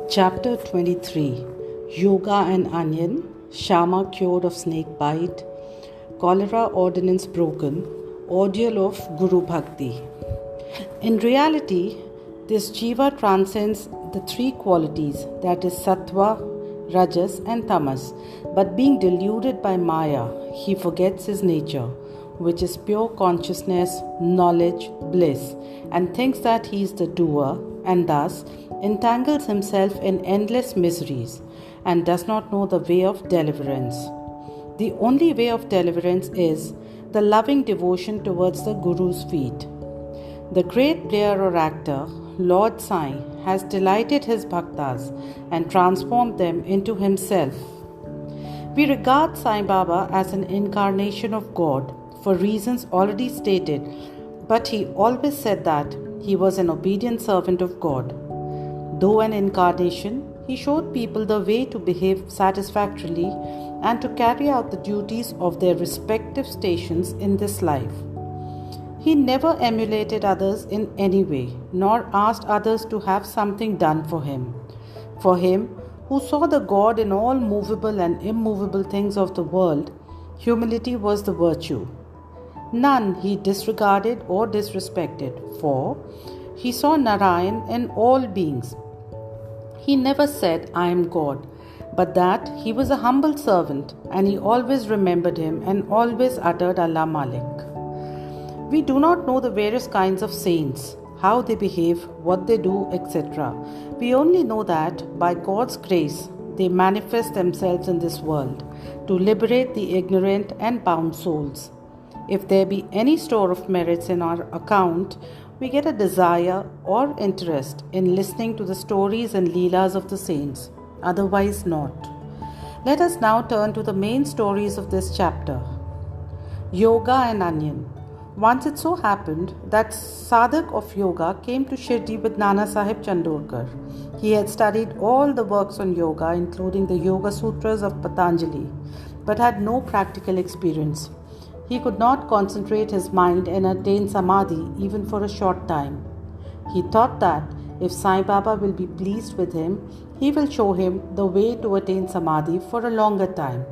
Chapter 23 Yoga and Onion, Shama cured of snake bite, cholera ordinance broken, ordeal of Guru Bhakti. In reality, this Jiva transcends the three qualities, that is Sattva, Rajas and Tamas, but being deluded by Maya, he forgets his nature, which is pure consciousness, knowledge, bliss, and thinks that he is the doer, and thus entangles himself in endless miseries and does not know the way of deliverance. The only way of deliverance is the loving devotion towards the Guru's feet. The great player or actor, Lord Sai, has delighted his bhaktas and transformed them into himself. We regard Sai Baba as an incarnation of God for reasons already stated, but he always said that he was an obedient servant of God. Though an incarnation, he showed people the way to behave satisfactorily and to carry out the duties of their respective stations in this life. He never emulated others in any way, nor asked others to have something done for him. For him, who saw the God in all movable and immovable things of the world, humility was the virtue. None he disregarded or disrespected, for he saw Narayan in all beings. He never said, "I am God," but that he was a humble servant, and he always remembered him and always uttered Allah Malik. We do not know the various kinds of saints, how they behave, what they do, etc. We only know that by God's grace they manifest themselves in this world to liberate the ignorant and bound souls. If there be any store of merits in our account, we get a desire or interest in listening to the stories and leelas of the saints, otherwise not. Let us now turn to the main stories of this chapter. Yoga and Onion. Once it so happened that Sadhak of Yoga came to Shirdi with Nana Sahib Chandorkar. He had studied all the works on yoga, including the Yoga Sutras of Patanjali, but had no practical experience. He could not concentrate his mind and attain samadhi even for a short time. He thought that if Sai Baba will be pleased with him, he will show him the way to attain samadhi for a longer time.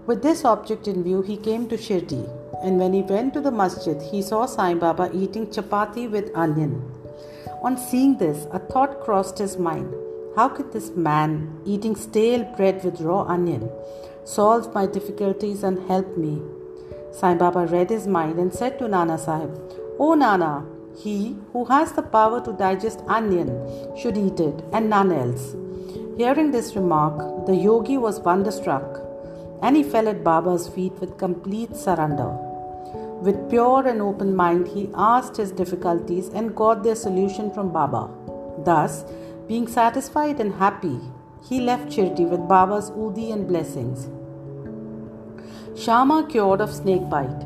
With this object in view, he came to Shirdi, and when he went to the masjid, he saw Sai Baba eating chapati with onion. On seeing this, a thought crossed his mind. How could this man, eating stale bread with raw onion, solve my difficulties and help me? Sai Baba read his mind and said to Nana Sahib, "O Nana, he who has the power to digest onion should eat it and none else." Hearing this remark, the yogi was wonderstruck, and he fell at Baba's feet with complete surrender. With pure and open mind, he asked his difficulties and got their solution from Baba. Thus, being satisfied and happy, he left Shirdi with Baba's udi and blessings. Shama cured of snake bite.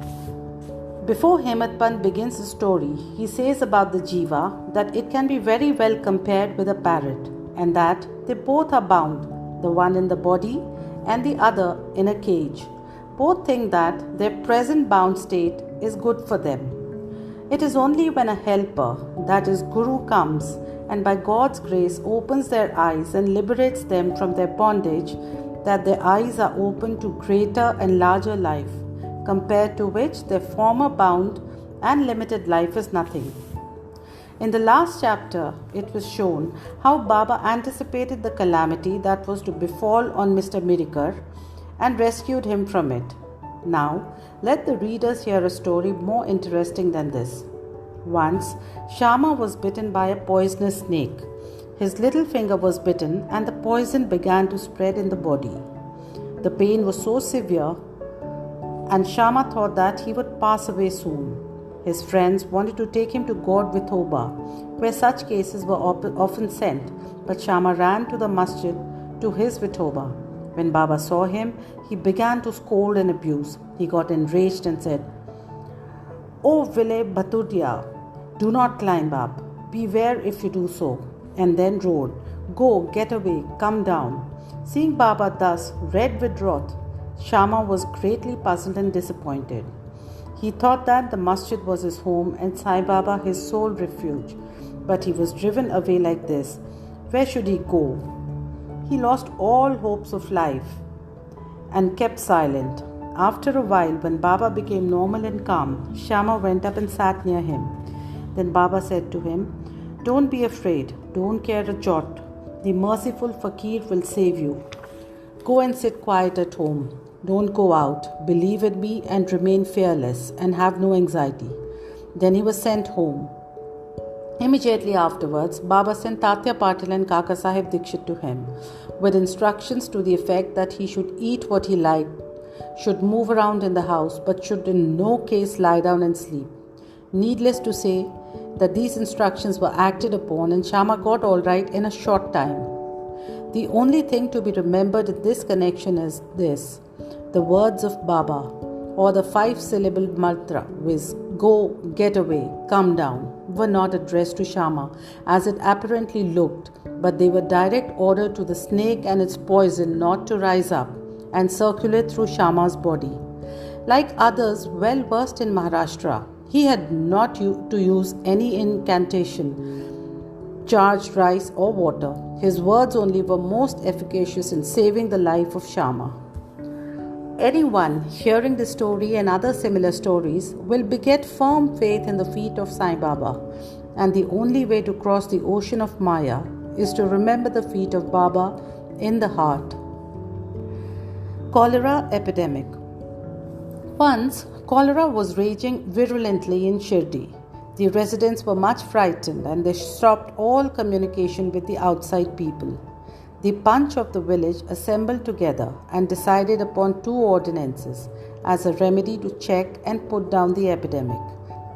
Before Hemant Pant begins the story, he says about the Jiva that it can be very well compared with a parrot, and that they both are bound, the one in the body and the other in a cage. Both think that their present bound state is good for them. It is only when a helper, that is Guru, comes and by God's grace opens their eyes and liberates them from their bondage that their eyes are open to greater and larger life, compared to which their former bound and limited life is nothing. In the last chapter, it was shown how Baba anticipated the calamity that was to befall on Mr. Mirikar and rescued him from it. Now, let the readers hear a story more interesting than this. Once, Shama was bitten by a poisonous snake. His little finger was bitten and the poison began to spread in the body. The pain was so severe, and Shama thought that he would pass away soon. His friends wanted to take him to God Vithoba, where such cases were often sent, but Shama ran to the masjid to his Vithoba. When Baba saw him, he began to scold and abuse. He got enraged and said, "O Vile Batudia, do not climb up. Beware if you do so." And then roared, "Go, get away, come down." Seeing Baba thus red with wrath, Shama was greatly puzzled and disappointed. He thought that the masjid was his home and Sai Baba his sole refuge, but he was driven away like this. Where should he go? He lost all hopes of life and kept silent. After a while, when Baba became normal and calm, Shyama went up and sat near him. Then Baba said to him, "Don't be afraid, don't care a jot. The merciful Fakir will save you. Go and sit quiet at home. Don't go out. Believe in me and remain fearless and have no anxiety." Then he was sent home. Immediately afterwards, Baba sent Tatya Patil and Kaka Sahib Dikshit to him with instructions to the effect that he should eat what he liked, should move around in the house, but should in no case lie down and sleep. Needless to say that these instructions were acted upon and Shyama got all right in a short time. The only thing to be remembered in this connection is this: the words of Baba, or the 5-syllable mantra, viz. Go, get away, come down, were not addressed to Shyama as it apparently looked, but they were direct order to the snake and its poison not to rise up and circulate through Shyama's body. Like others well versed in Maharashtra, he had not to use any incantation, charged rice or water. His words only were most efficacious in saving the life of Shyama. Anyone hearing this story and other similar stories will beget firm faith in the feet of Sai Baba, and the only way to cross the ocean of Maya is to remember the feet of Baba in the heart. Cholera epidemic. Once, cholera was raging virulently in Shirdi. The residents were much frightened and they stopped all communication with the outside people. The Panch of the village assembled together and decided upon 2 ordinances as a remedy to check and put down the epidemic.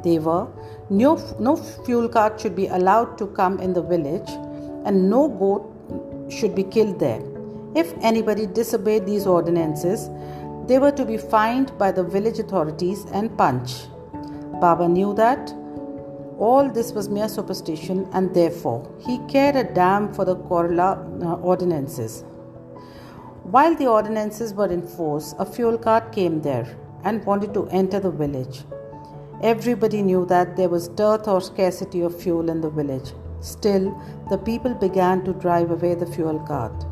They were: no fuel cart should be allowed to come in the village and no goat should be killed there. If anybody disobeyed these ordinances, they were to be fined by the village authorities and Panch. Baba knew that all this was mere superstition and therefore he cared a damn for the cholera ordinances. While the ordinances were in force, a fuel cart came there and wanted to enter the village. Everybody knew that there was dearth or scarcity of fuel in the village. Still, the people began to drive away the fuel cart.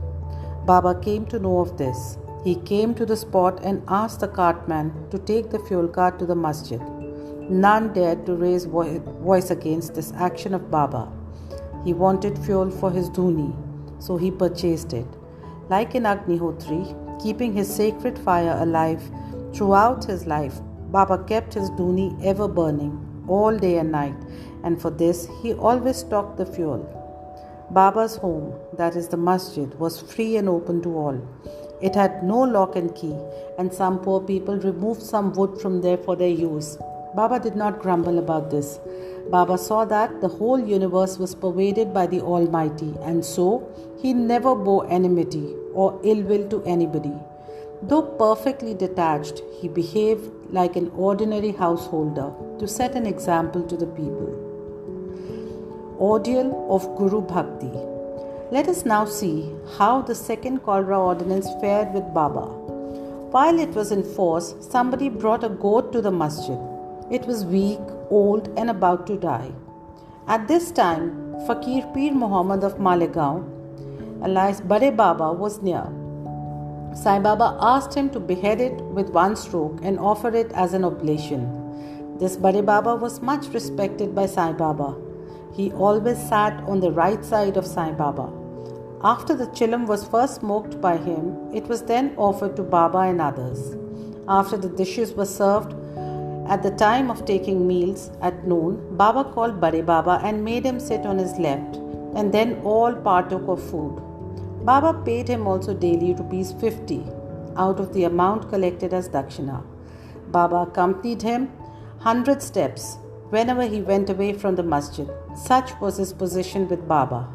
Baba came to know of this. He came to the spot and asked the cartman to take the fuel cart to the masjid. None dared to raise voice against this action of Baba. He wanted fuel for his dhuni, so he purchased it. Like an Agnihotri, keeping his sacred fire alive throughout his life, Baba kept his dhuni ever burning, all day and night, and for this he always stocked the fuel. Baba's home, that is the masjid, was free and open to all. It had no lock and key, and some poor people removed some wood from there for their use. Baba did not grumble about this. Baba saw that the whole universe was pervaded by the Almighty, and so he never bore enmity or ill will to anybody. Though perfectly detached, he behaved like an ordinary householder to set an example to the people. Ordeal of Guru Bhakti. Let us now see how the second cholera ordinance fared with Baba. While it was in force, somebody brought a goat to the masjid. It was weak, old, and about to die. At this time, Fakir Pir Muhammad of Malegaon, alias Bade Baba, was near. Sai Baba asked him to behead it with one stroke and offer it as an oblation. This Bade Baba was much respected by Sai Baba. He always sat on the right side of Sai Baba. After the chillum was first smoked by him, it was then offered to Baba and others. After the dishes were served, at the time of taking meals at noon, Baba called Bade Baba and made him sit on his left, and then all partook of food. Baba paid him also daily ₹50 out of the amount collected as dakshina. Baba accompanied him 100 steps whenever he went away from the masjid. Such was his position with Baba.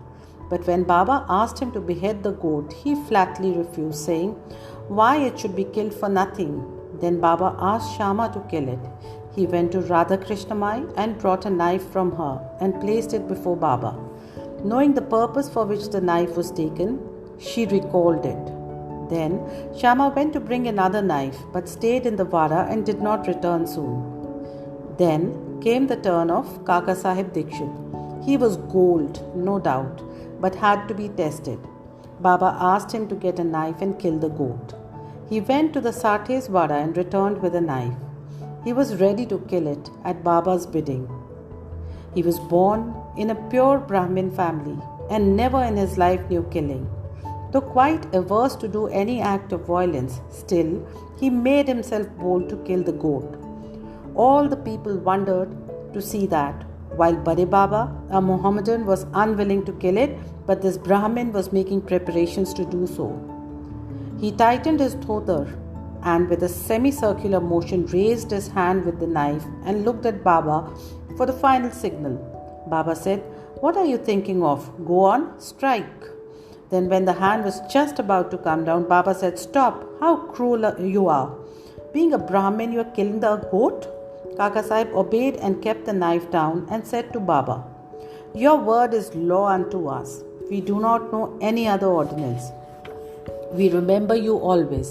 But when Baba asked him to behead the goat, he flatly refused, saying, "Why it should be killed for nothing?" Then Baba asked Shyama to kill it. He went to Radha Krishnamai and brought a knife from her and placed it before Baba. Knowing the purpose for which the knife was taken, she recalled it. Then Shyama went to bring another knife but stayed in the Vara and did not return soon. Then came the turn of Kaka Sahib Dikshit. He was gold, no doubt, but had to be tested. Baba asked him to get a knife and kill the goat. He went to the Sathe's Wada and returned with a knife. He was ready to kill it at Baba's bidding. He was born in a pure Brahmin family and never in his life knew killing. Though quite averse to do any act of violence, still he made himself bold to kill the goat. All the people wondered to see that, while Bade Baba, a Mohammedan, was unwilling to kill it, but this Brahmin was making preparations to do so. He tightened his dhotar and with a semicircular motion raised his hand with the knife and looked at Baba for the final signal. Baba said, "What are you thinking of? Go on, strike." Then when the hand was just about to come down, Baba said, "Stop, how cruel you are. Being a Brahmin, you are killing the goat?" Kaka Sahib obeyed and kept the knife down and said to Baba, "Your word is law unto us. We do not know any other ordinance. We remember you always,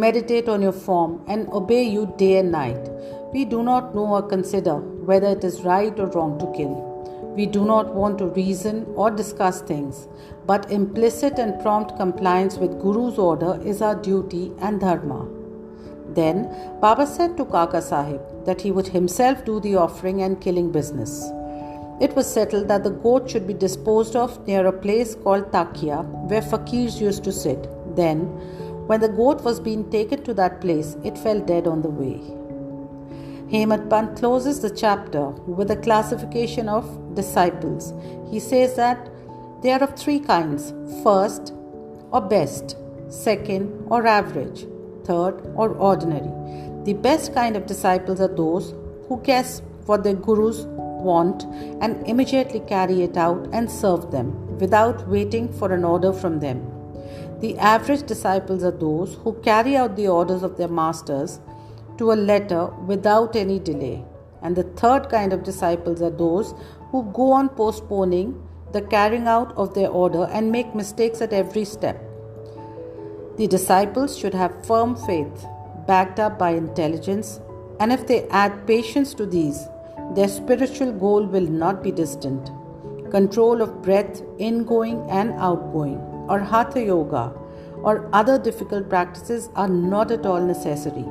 meditate on your form and obey you day and night. We do not know or consider whether it is right or wrong to kill. We do not want to reason or discuss things, but implicit and prompt compliance with Guru's order is our duty and dharma." Then Baba said to Kaka Sahib that he would himself do the offering and killing business. It was settled that the goat should be disposed of near a place called Takia, where fakirs used to sit. Then, when the goat was being taken to that place, it fell dead on the way. Hemant Pant closes the chapter with a classification of disciples. He says that they are of three kinds: first or best, second or average, third or ordinary. The best kind of disciples are those who guess what their gurus want and immediately carry it out and serve them without waiting for an order from them. The average disciples are those who carry out the orders of their masters to a letter without any delay. And the third kind of disciples are those who go on postponing the carrying out of their order and make mistakes at every step. The disciples should have firm faith, backed up by intelligence, and if they add patience to these, their spiritual goal will not be distant. Control of breath, ingoing and outgoing, or Hatha Yoga, or other difficult practices are not at all necessary.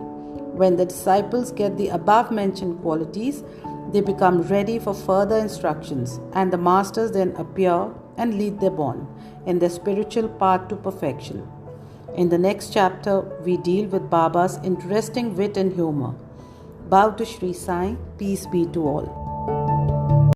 When the disciples get the above mentioned qualities, they become ready for further instructions, and the masters then appear and lead them on in their spiritual path to perfection. In the next chapter, we deal with Baba's interesting wit and humor. Bow to Sri Sai, peace be to all.